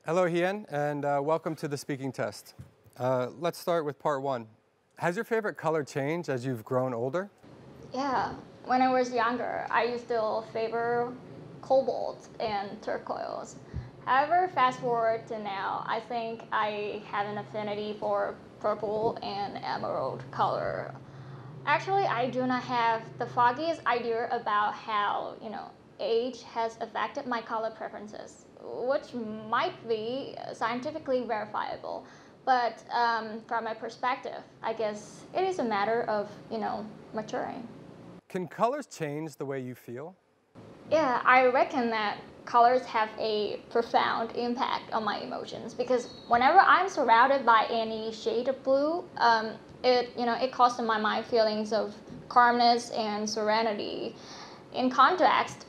Hello, Hiền, and welcome to the speaking test. Let's start with part one. Has your favorite color changed as you've grown older? Yeah, when I was younger, I used to favor cobalt and turquoise. However, fast forward to now, I think I have an affinity for purple and emerald color. Actually, I do not have the foggiest idea about how, age has affected my color preferences, which might be scientifically verifiable. But from my perspective, I guess it is a matter of, maturing. Can colors change the way you feel? Yeah, I reckon that colors have a profound impact on my emotions because whenever I'm surrounded by any shade of blue, it causes in my mind feelings of calmness and serenity. In contrast,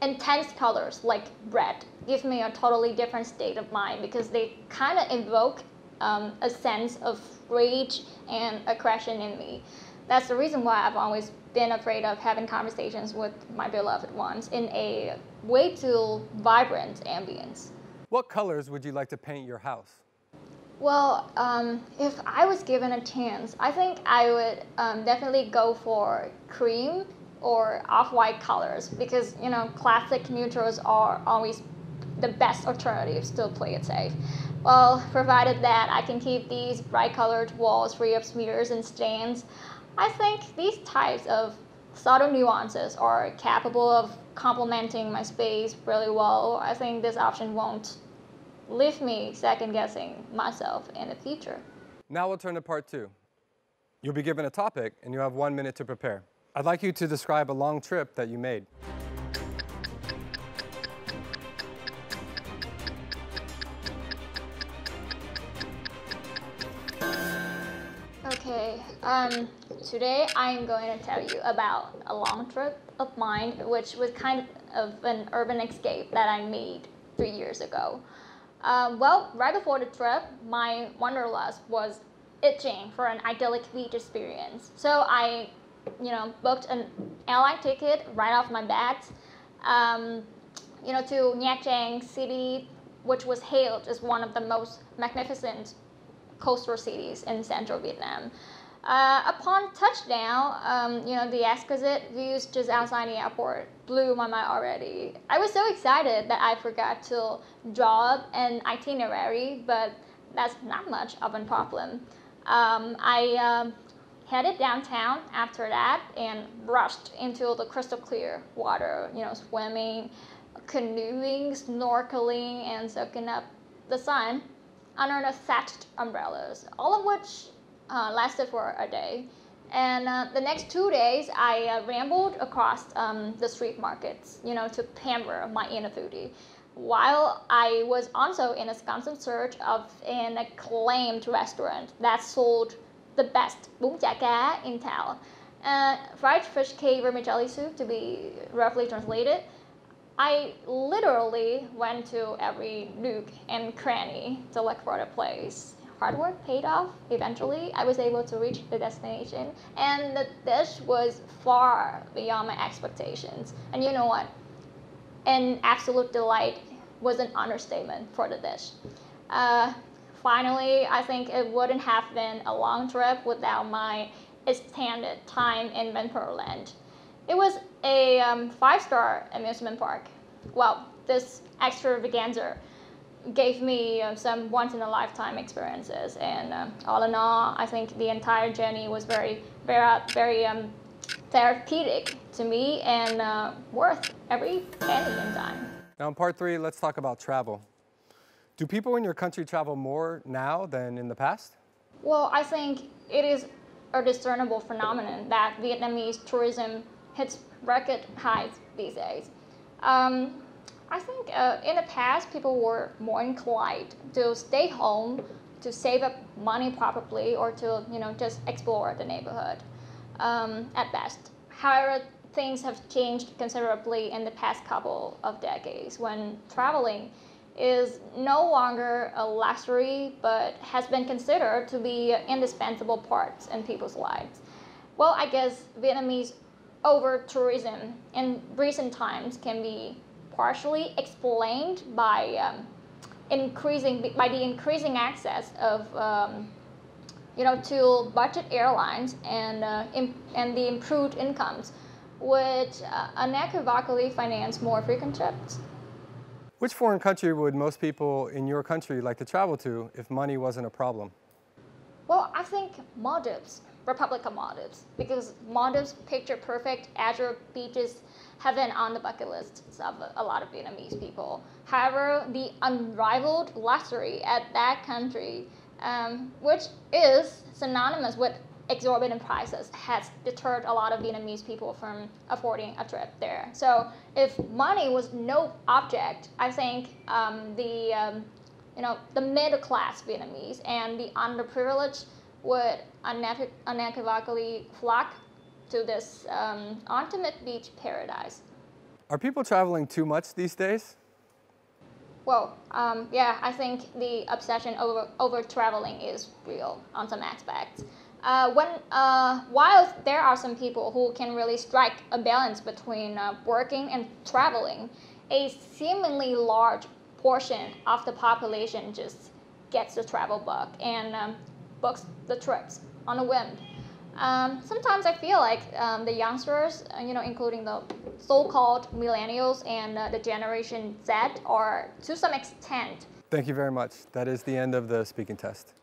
intense colors like red give me a totally different state of mind because they kind of evoke a sense of rage and aggression in me. That's the reason why I've always been afraid of having conversations with my beloved ones in a way too vibrant ambience. What colors would you like to paint your house? Well, if I was given a chance, I think I would definitely go for cream or off-white colors because, classic neutrals are always the best alternatives to play it safe. Well, provided that I can keep these bright colored walls free of smears and stains, I think these types of subtle nuances are capable of complementing my space really well. I think this option won't leave me second guessing myself in the future. Now we'll turn to part two. You'll be given a topic and you have 1 minute to prepare. I'd like you to describe a long trip that you made. Okay, today I'm going to tell you about a long trip of mine, which was kind of an urban escape that I made 3 years ago. Well, right before the trip, my wanderlust was itching for an idyllic beach experience. So I, booked an airline ticket right off my bat, to Nha Trang city, which was hailed as one of the most magnificent coastal cities in central Vietnam. Upon touchdown, the exquisite views just outside the airport blew my mind already. I was so excited that I forgot to draw up an itinerary, but that's not much of a problem. I headed downtown after that and rushed into the crystal clear water, swimming, canoeing, snorkeling, and soaking up the sun under the thatched umbrellas, all of which lasted for a day. And the next 2 days, I rambled across the street markets, to pamper my inner foodie, while I was also in a constant search of an acclaimed restaurant that sold the best bún chả cá in town. Fried fish cake vermicelli soup, to be roughly translated. I literally went to every nook and cranny to look for the place. Hard work paid off. Eventually, I was able to reach the destination, and the dish was far beyond my expectations. And you know what? An absolute delight was an understatement for the dish. Finally, I think it wouldn't have been a long trip without my extended time in Vancouverland. It was a 5-star amusement park. Well, this extravaganza gave me some once-in-a-lifetime experiences, and all in all, I think the entire journey was very therapeutic to me and worth every penny and dime. Now in part three, let's talk about travel. Do people in your country travel more now than in the past? Well, I think it is a discernible phenomenon that Vietnamese tourism hits record highs these days. I think in the past, people were more inclined to stay home, to save up money probably, or to just explore the neighborhood at best. However, things have changed considerably in the past couple of decades when traveling is no longer a luxury but has been considered to be indispensable parts in people's lives. Well, I guess Vietnamese over-tourism in recent times can be partially explained by by the increasing access of to budget airlines and the improved incomes, would unequivocally finance more frequent trips. Which foreign country would most people in your country like to travel to if money wasn't a problem? Well, I think Maldives, Republic of Maldives, because Maldives picture perfect azure beaches, heaven on the bucket lists of a lot of Vietnamese people. However, the unrivaled luxury at that country, which is synonymous with exorbitant prices, has deterred a lot of Vietnamese people from affording a trip there. So if money was no object, I think the middle class Vietnamese and the underprivileged would unequivocally flock to this ultimate beach paradise. Are people traveling too much these days? Well, yeah, I think the obsession over traveling is real on some aspects. While there are some people who can really strike a balance between working and traveling, a seemingly large portion of the population just gets the travel bug and books the trips on a whim. Sometimes I feel like the youngsters, including the so-called millennials and the Generation Z, are to some extent. Thank you very much. That is the end of the speaking test.